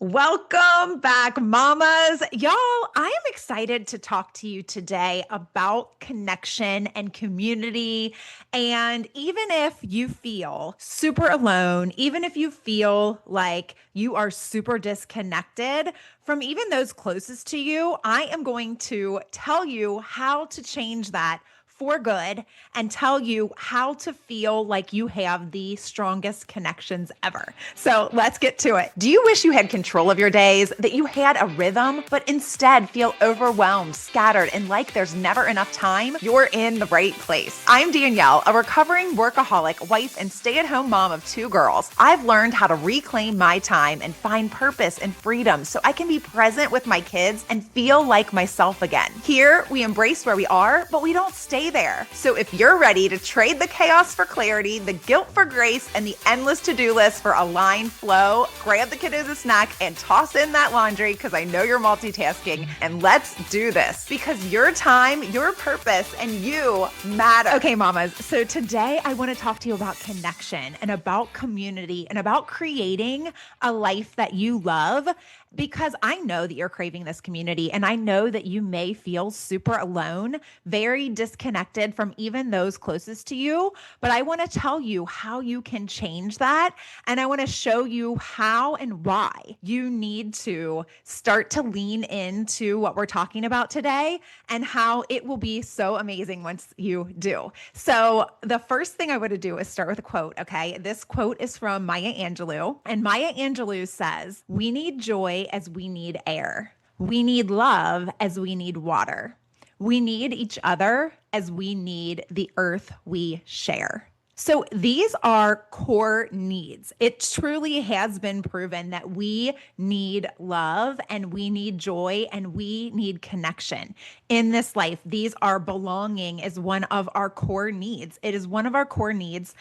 Welcome back, mamas. Y'all, I am excited to talk to you today about connection and community. And even if you feel super alone, even if you feel like you are super disconnected from even those closest to you, I am going to tell you how to change that for good and tell you how to feel like you have the strongest connections ever. So let's get to it. Do you wish you had control of your days, that you had a rhythm, but instead feel overwhelmed, scattered, and like there's never enough time? You're in the right place. I'm Danielle, a recovering workaholic, wife, and stay-at-home mom of 2 girls. I've learned how to reclaim my time and find purpose and freedom so I can be present with my kids and feel like myself again. Here, we embrace where we are, but we don't stay there. So if you're ready to trade the chaos for clarity, the guilt for grace, and the endless to-do list for aligned flow, grab the kiddos a snack and toss in that laundry because I know you're multitasking, and let's do this because your time, your purpose, and you matter. Okay, mamas. So today I want to talk to you about connection and about community and about creating a life that you love, because I know that you're craving this community and I know that you may feel super alone, very disconnected from even those closest to you. But I want to tell you how you can change that. And I want to show you how and why you need to start to lean into what we're talking about today and how it will be so amazing once you do. So the first thing I want to do is start with a quote. Okay. This quote is from Maya Angelou, and Maya Angelou says, "We need joy as we need air. We need love as we need water. We need each other as we need the earth we share." So these are core needs. It truly has been proven that we need love and we need joy and we need connection in this life. These are belonging is one of our core needs. It is one of our core needs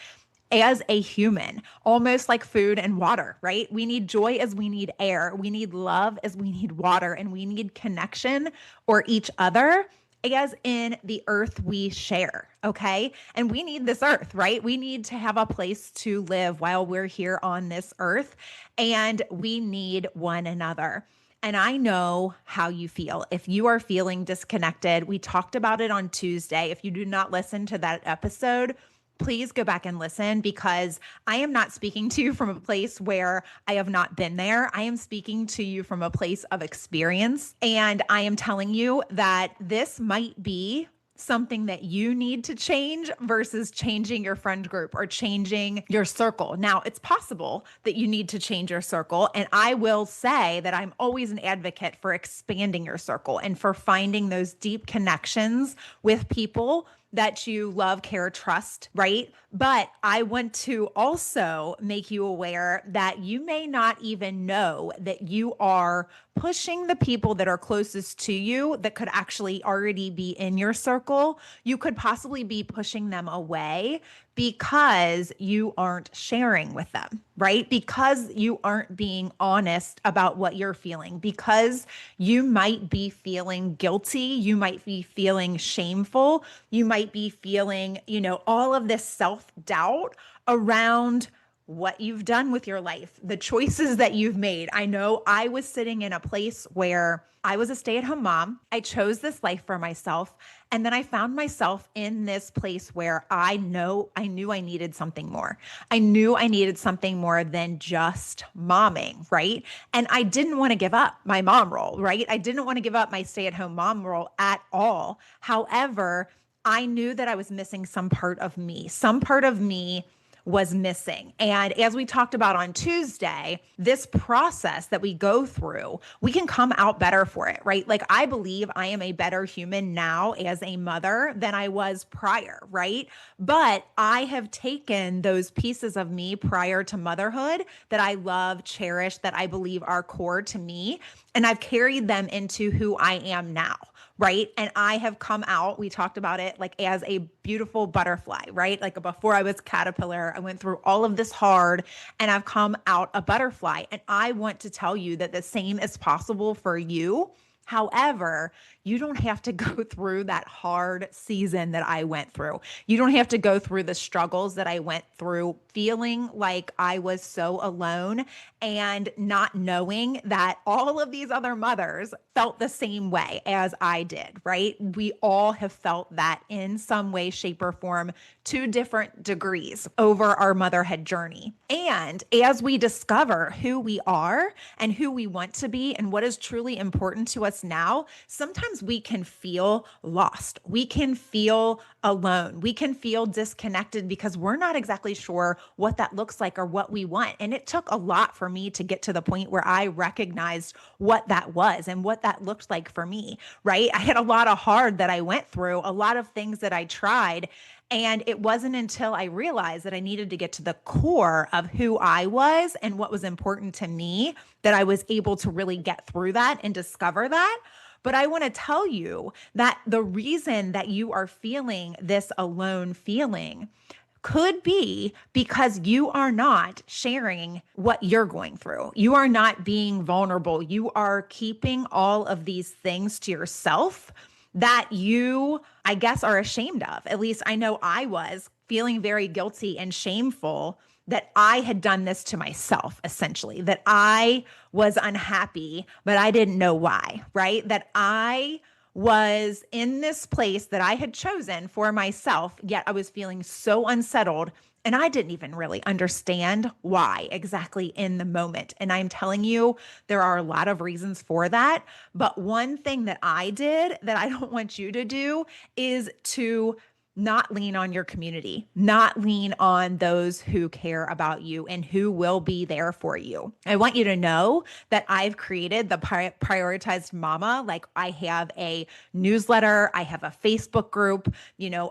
as a human, almost like food and water, right? We need joy as we need air. We need love as we need water, and we need connection or each other as in the earth we share. Okay. And we need this earth, right? We need to have a place to live while we're here on this earth, and we need one another. And I know how you feel. If you are feeling disconnected, we talked about it on Tuesday. If you do not listen to that episode, please go back and listen, because I am not speaking to you from a place where I have not been there. I am speaking to you from a place of experience. And I am telling you that this might be something that you need to change versus changing your friend group or changing your circle. Now, it's possible that you need to change your circle. And I will say that I'm always an advocate for expanding your circle and for finding those deep connections with people that you love, care, trust, right? But I want to also make you aware that you may not even know that you are pushing the people that are closest to you that could actually already be in your circle. You could possibly be pushing them away because you aren't sharing with them, right? Because you aren't being honest about what you're feeling, because you might be feeling guilty, you might be feeling shameful, you might be feeling, all of this self-doubt around what you've done with your life, the choices that you've made. I know I was sitting in a place where I was a stay-at-home mom. I chose this life for myself. And then I found myself in this place where I knew I needed something more. I knew I needed something more than just momming, right? And I didn't want to give up my mom role, right? I didn't want to give up my stay-at-home mom role at all. However, I knew that I was missing some part of me. Some part of me was missing. And as we talked about on Tuesday, this process that we go through, we can come out better for it, right? Like, I believe I am a better human now as a mother than I was prior, right? But I have taken those pieces of me prior to motherhood that I love, cherish, that I believe are core to me, and I've carried them into who I am now. Right. And I have come out, we talked about it, like as a beautiful butterfly, right? Like before I was caterpillar, I went through all of this hard and I've come out a butterfly. And I want to tell you that the same is possible for you. However, you don't have to go through that hard season that I went through. You don't have to go through the struggles that I went through, feeling like I was so alone and not knowing that all of these other mothers felt the same way as I did, right? We all have felt that in some way, shape, or form to different degrees over our motherhood journey. And as we discover who we are and who we want to be and what is truly important to us now, sometimes we can feel lost. We can feel alone. We can feel disconnected because we're not exactly sure what that looks like or what we want. And it took a lot for me to get to the point where I recognized what that was and what that looked like for me, right? I had a lot of hard that I went through, a lot of things that I tried. And it wasn't until I realized that I needed to get to the core of who I was and what was important to me that I was able to really get through that and discover that. But I want to tell you that the reason that you are feeling this alone feeling could be because you are not sharing what you're going through. You are not being vulnerable. You are keeping all of these things to yourself that you, I guess, are ashamed of. At least I know I was feeling very guilty and shameful that I had done this to myself, essentially, that I was unhappy, but I didn't know why, right? That I was in this place that I had chosen for myself, yet I was feeling so unsettled and I didn't even really understand why exactly in the moment. And I'm telling you, there are a lot of reasons for that. But one thing that I did that I don't want you to do is to not lean on your community, not lean on those who care about you and who will be there for you. I want you to know that I've created the Prioritized Mama. Like, I have a newsletter, I have a Facebook group.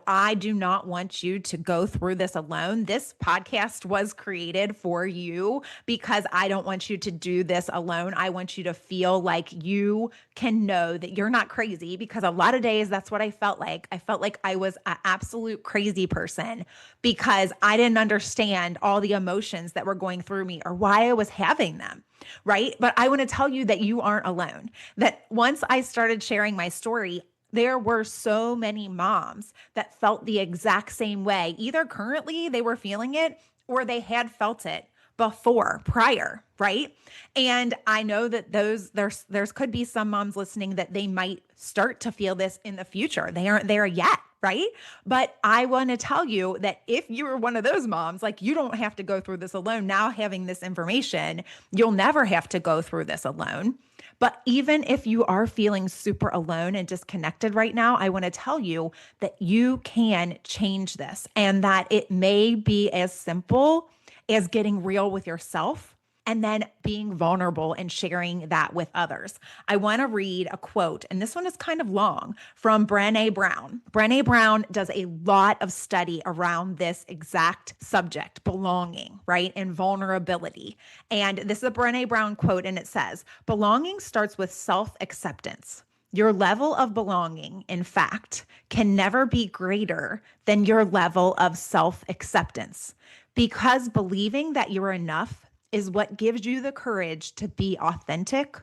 I do not want you to go through this alone. This podcast was created for you because I don't want you to do this alone. I want you to feel like you can know that you're not crazy, because a lot of days that's what I felt like. I felt like I was an absolute crazy person because I didn't understand all the emotions that were going through me or why I was having them, right? But I want to tell you that you aren't alone. That once I started sharing my story, there were so many moms that felt the exact same way. Either currently they were feeling it or they had felt it prior, right? And I know that there's could be some moms listening that they might start to feel this in the future. They aren't there yet, right? But I want to tell you that if you're one of those moms, like, you don't have to go through this alone. Now, having this information, you'll never have to go through this alone. But even if you are feeling super alone and disconnected right now, I want to tell you that you can change this, and that it may be as simple as getting real with yourself and then being vulnerable and sharing that with others. I want to read a quote, and this one is kind of long, from Brené Brown. Brené Brown does a lot of study around this exact subject, belonging, right? And vulnerability. And this is a Brené Brown quote, and it says, "Belonging starts with self-acceptance. Your level of belonging, in fact, can never be greater than your level of self-acceptance, because believing that you're enough is what gives you the courage to be authentic,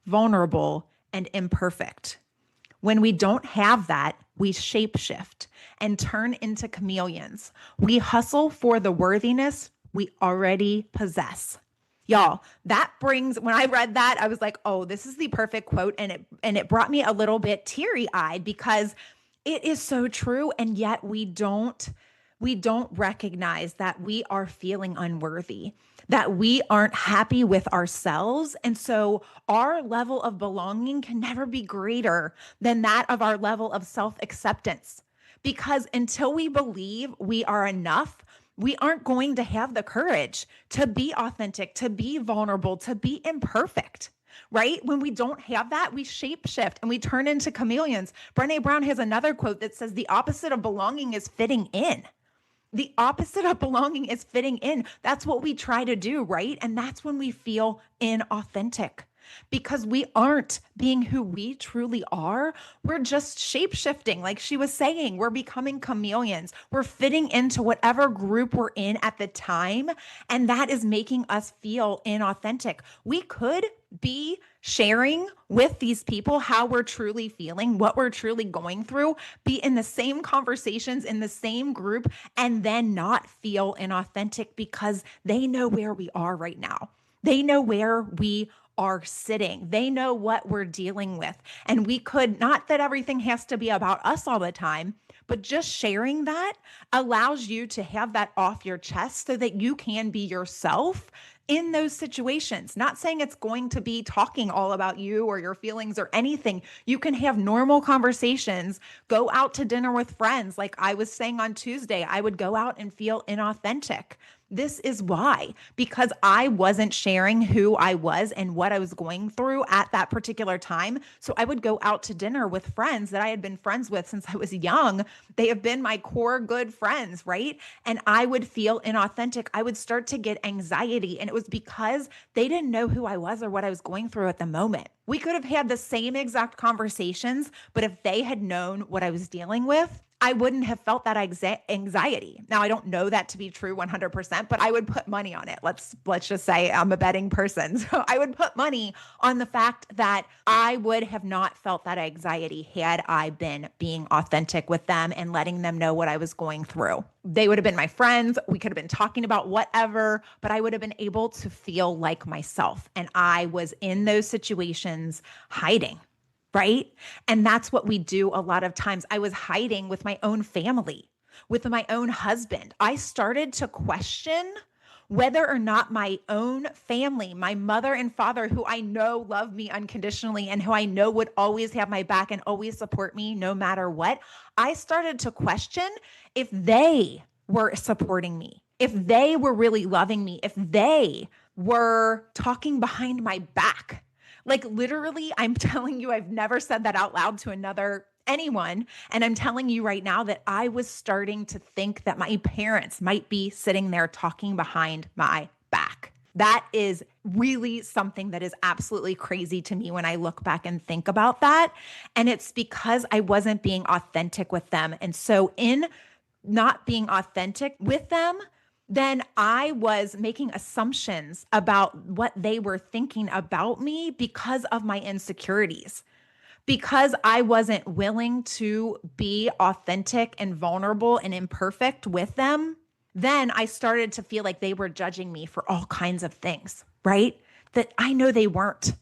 vulnerable, and imperfect. When we don't have that, we shapeshift and turn into chameleons. We hustle for the worthiness we already possess." Y'all, when I read that, I was like, oh, this is the perfect quote. And it brought me a little bit teary-eyed, because it is so true. And yet we don't recognize that we are feeling unworthy, that we aren't happy with ourselves. And so our level of belonging can never be greater than that of our level of self-acceptance. Because until we believe we are enough, we aren't going to have the courage to be authentic, to be vulnerable, to be imperfect, right? When we don't have that, we shapeshift and we turn into chameleons. Brené Brown has another quote that says, "The opposite of belonging is fitting in." The opposite of belonging is fitting in. That's what we try to do, right? And that's when we feel inauthentic. because we aren't being who we truly are. We're just shape shifting. Like she was saying, we're becoming chameleons. We're fitting into whatever group we're in at the time. And that is making us feel inauthentic. We could be sharing with these people how we're truly feeling, what we're truly going through, be in the same conversations in the same group, and then not feel inauthentic because they know where we are right now. They know where we are sitting. They know what we're dealing with. And we could, not that everything has to be about us all the time, but just sharing that allows you to have that off your chest so that you can be yourself in those situations. Not saying it's going to be talking all about you or your feelings or anything. You can have normal conversations, go out to dinner with friends. Like I was saying on Tuesday, I would go out and feel inauthentic. This is why, because I wasn't sharing who I was and what I was going through at that particular time. So I would go out to dinner with friends that I had been friends with since I was young. They have been my core good friends, right? And I would feel inauthentic. I would start to get anxiety. And it was because they didn't know who I was or what I was going through at the moment. We could have had the same exact conversations, but if they had known what I was dealing with, I wouldn't have felt that anxiety. Now, I don't know that to be true 100%, but I would put money on it. Let's just say I'm a betting person. So I would put money on the fact that I would have not felt that anxiety had I been being authentic with them and letting them know what I was going through. They would have been my friends. We could have been talking about whatever, but I would have been able to feel like myself. And I was in those situations hiding. Right? And that's what we do a lot of times. I was hiding with my own family, with my own husband. I started to question whether or not my own family, my mother and father, who I know love me unconditionally and who I know would always have my back and always support me no matter what, I started to question if they were supporting me, if they were really loving me, if they were talking behind my back. Like literally, I'm telling you, I've never said that out loud to anyone. And I'm telling you right now that I was starting to think that my parents might be sitting there talking behind my back. That is really something that is absolutely crazy to me when I look back and think about that. And it's because I wasn't being authentic with them. And so in not being authentic with them, then I was making assumptions about what they were thinking about me because of my insecurities. Because I wasn't willing to be authentic and vulnerable and imperfect with them, then I started to feel like they were judging me for all kinds of things, right? That I know they weren't.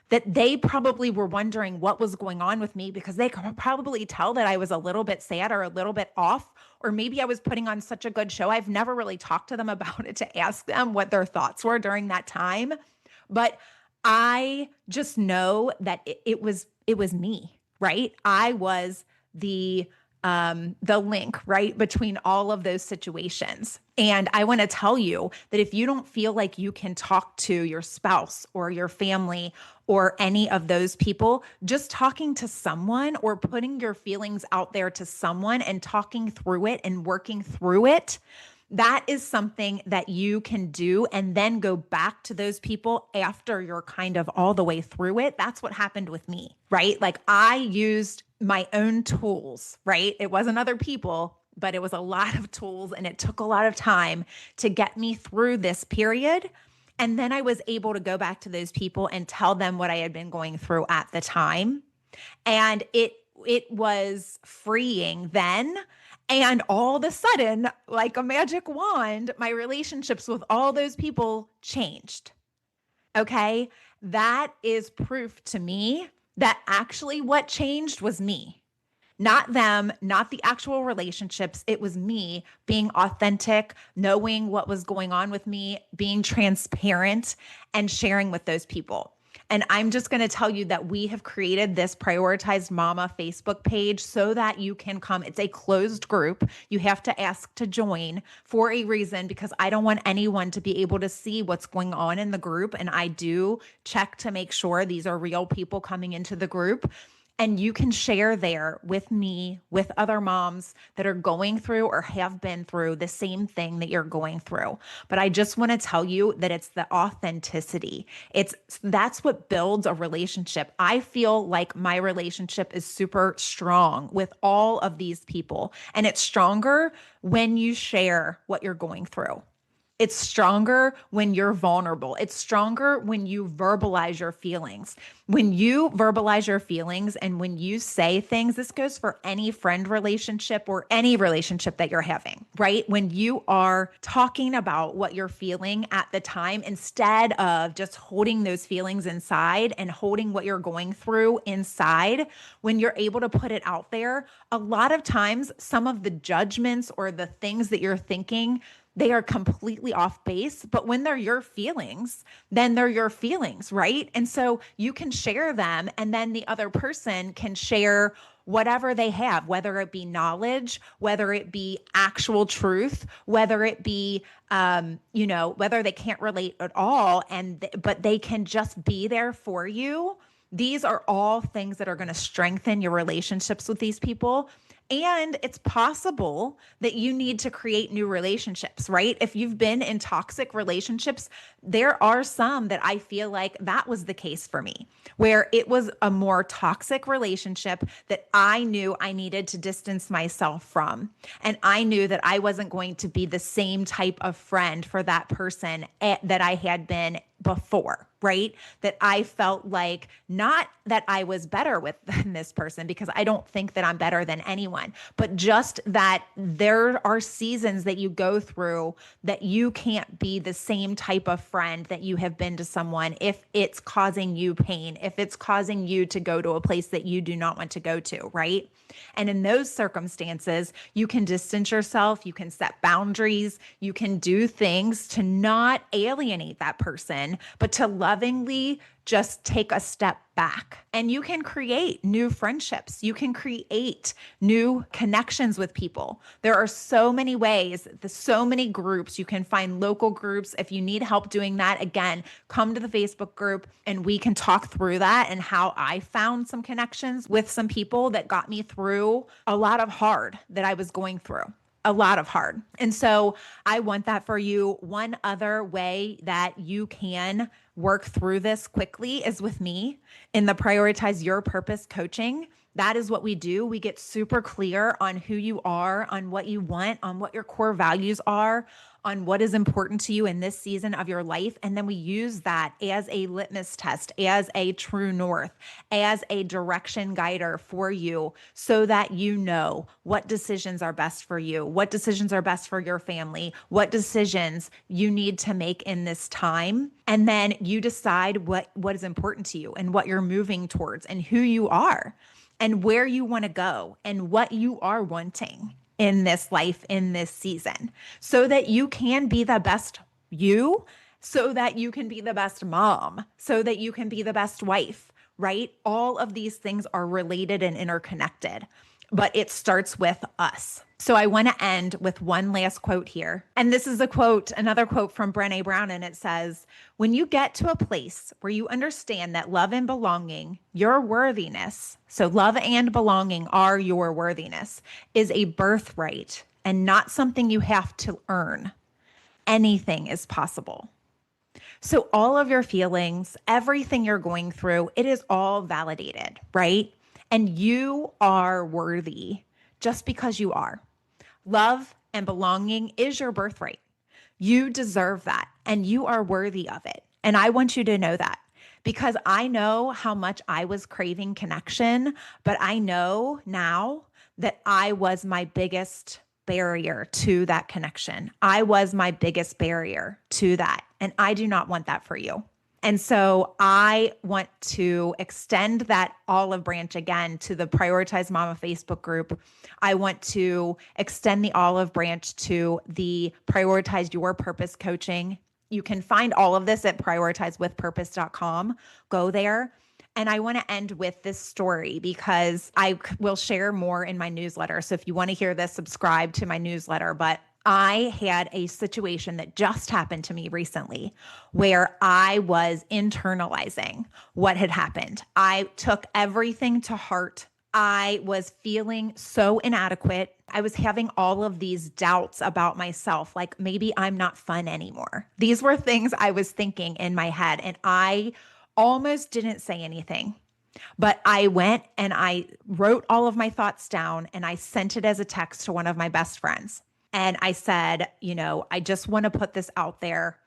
That they probably were wondering what was going on with me because they could probably tell that I was a little bit sad or a little bit off, or maybe I was putting on such a good show. I've never really talked to them about it to ask them what their thoughts were during that time. But I just know that it was me, right? I was the link right between all of those situations. And I want to tell you that if you don't feel like you can talk to your spouse or your family or any of those people, just talking to someone or putting your feelings out there to someone and talking through it and working through it, that is something that you can do and then go back to those people after you're kind of all the way through it. That's what happened with me, right? Like I used my own tools, right? It wasn't other people, but it was a lot of tools and it took a lot of time to get me through this period. And then I was able to go back to those people and tell them what I had been going through at the time. And it was freeing then. And all of a sudden, like a magic wand, my relationships with all those people changed. Okay. That is proof to me that actually what changed was me, not them, not the actual relationships. It was me being authentic, knowing what was going on with me, being transparent and sharing with those people. And I'm just going to tell you that we have created this Prioritized Mama Facebook page so that you can come. It's a closed group. You have to ask to join for a reason because I don't want anyone to be able to see what's going on in the group. And I do check to make sure these are real people coming into the group. And you can share there with me, with other moms that are going through or have been through the same thing that you're going through. But I just want to tell you that it's the authenticity. That's what builds a relationship. I feel like my relationship is super strong with all of these people, and it's stronger when you share what you're going through. It's stronger when you're vulnerable. It's stronger when you verbalize your feelings. When you verbalize your feelings and when you say things, this goes for any friend relationship or any relationship that you're having, right? When you are talking about what you're feeling at the time, instead of just holding those feelings inside and holding what you're going through inside, when you're able to put it out there, a lot of times some of the judgments or the things that you're thinking, they are completely off base. But when they're your feelings, then they're your feelings, right? And so you can share them, and then the other person can share whatever they have, whether it be knowledge, whether it be actual truth, whether it be, whether they can't relate at all, but they can just be there for you. These are all things that are going to strengthen your relationships with these people. And it's possible that you need to create new relationships, right? If you've been in toxic relationships, there are some that I feel like that was the case for me, where it was a more toxic relationship that I knew I needed to distance myself from. And I knew that I wasn't going to be the same type of friend for that person that I had been before, right? That I felt like, not that I was better than this person, because I don't think that I'm better than anyone, but just that there are seasons that you go through that you can't be the same type of friend that you have been to someone if it's causing you pain, if it's causing you to go to a place that you do not want to go to, right? And in those circumstances, you can distance yourself, you can set boundaries, you can do things to not alienate that person, but to lovingly just take a step back. And you can create new friendships. You can create new connections with people. There are so many ways, so many groups. You can find local groups. If you need help doing that, again, come to the Facebook group and we can talk through that and how I found some connections with some people that got me through a lot of hard that I was going through. A lot of hard. And so I want that for you. One other way that you can work through this quickly is with me in the Prioritize Your Purpose coaching. That is what we do. We get super clear on who you are, on what you want, on what your core values are, on what is important to you in this season of your life. And then we use that as a litmus test, as a true north, as a direction guider for you so that you know what decisions are best for you, what decisions are best for your family, what decisions you need to make in this time. And then you decide what is important to you and what you're moving towards and who you are and where you want to go and what you are wanting in this life, in this season, so that you can be the best you, so that you can be the best mom, so that you can be the best wife, right? All of these things are related and interconnected, but it starts with us. So I want to end with one last quote here. And this is another quote from Brené Brown. And it says, when you get to a place where you understand that love and belonging, your worthiness, so love and belonging are your worthiness, is a birthright and not something you have to earn, anything is possible. So all of your feelings, everything you're going through, it is all validated, right? And you are worthy just because you are. Love and belonging is your birthright. You deserve that and you are worthy of it. And I want you to know that because I know how much I was craving connection, but I know now that I was my biggest barrier to that connection. I was my biggest barrier to that. And I do not want that for you. And so I want to extend that olive branch again to the Prioritize Mama Facebook group. I want to extend the olive branch to the Prioritize Your Purpose coaching. You can find all of this at prioritizewithpurpose.com. Go there. And I want to end with this story because I will share more in my newsletter. So if you want to hear this, subscribe to my newsletter. But I had a situation that just happened to me recently where I was internalizing what had happened. I took everything to heart. I was feeling so inadequate. I was having all of these doubts about myself, like maybe I'm not fun anymore. These were things I was thinking in my head, and I almost didn't say anything. But I went and I wrote all of my thoughts down and I sent it as a text to one of my best friends. And I said, I just want to put this out there.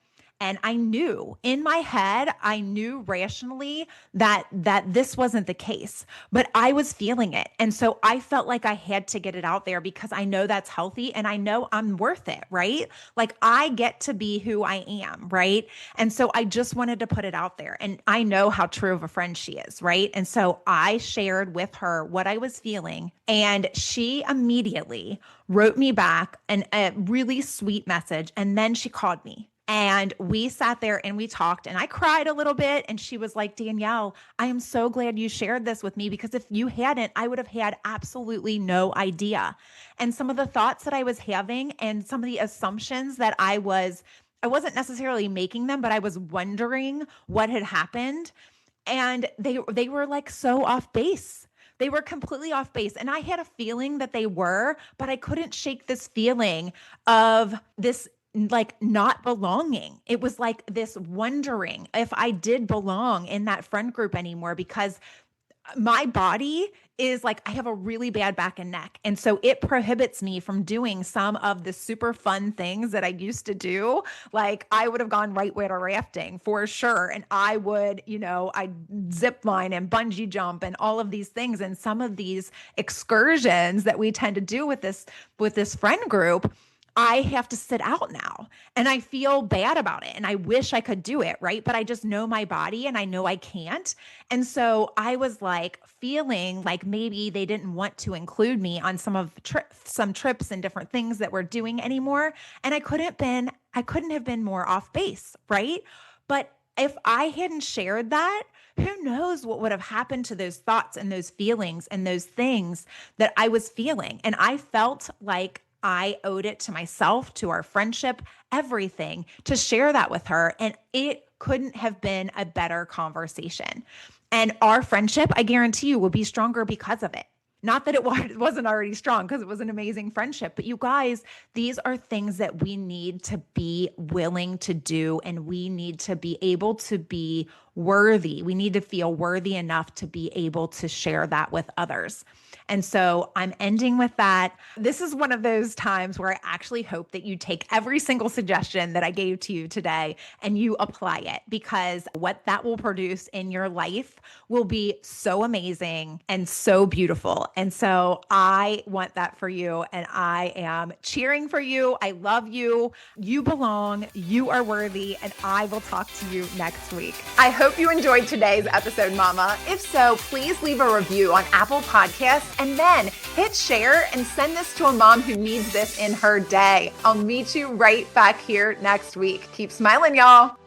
And I knew in my head, I knew rationally that this wasn't the case, but I was feeling it. And so I felt like I had to get it out there because I know that's healthy and I know I'm worth it, right? Like I get to be who I am, right? And so I just wanted to put it out there. And I know how true of a friend she is, right? And so I shared with her what I was feeling, and she immediately wrote me back a really sweet message. And then she called me. And we sat there and we talked, and I cried a little bit. And she was like, Danielle, I am so glad you shared this with me, because if you hadn't, I would have had absolutely no idea. And some of the thoughts that I was having and some of the assumptions that I wasn't necessarily making them, but I was wondering what had happened. And they were like so off base. They were completely off base. And I had a feeling that they were, but I couldn't shake this feeling of this like not belonging. It was like this wondering if I did belong in that friend group anymore, because my body is like, I have a really bad back and neck. And so it prohibits me from doing some of the super fun things that I used to do. Like I would have gone whitewater rafting for sure. And I would, I'd zip line and bungee jump and all of these things. And some of these excursions that we tend to do with this friend group, I have to sit out now, and I feel bad about it. And I wish I could do it. Right. But I just know my body and I know I can't. And so I was like feeling like maybe they didn't want to include me on some trips and different things that we're doing anymore. And I couldn't have been more off base. Right. But if I hadn't shared that, who knows what would have happened to those thoughts and those feelings and those things that I was feeling. And I felt like I owed it to myself, to our friendship, everything, to share that with her. And it couldn't have been a better conversation. And our friendship, I guarantee you, will be stronger because of it. Not that it wasn't already strong, because it was an amazing friendship. But you guys, these are things that we need to be willing to do. And we need to be able to be worthy. We need to feel worthy enough to be able to share that with others. And so I'm ending with that. This is one of those times where I actually hope that you take every single suggestion that I gave to you today and you apply it, because what that will produce in your life will be so amazing and so beautiful. And so I want that for you, and I am cheering for you. I love you. You belong. You are worthy. And I will talk to you next week. I hope you enjoyed today's episode, Mama. If so, please leave a review on Apple Podcasts, and then hit share and send this to a mom who needs this in her day. I'll meet you right back here next week. Keep smiling, y'all.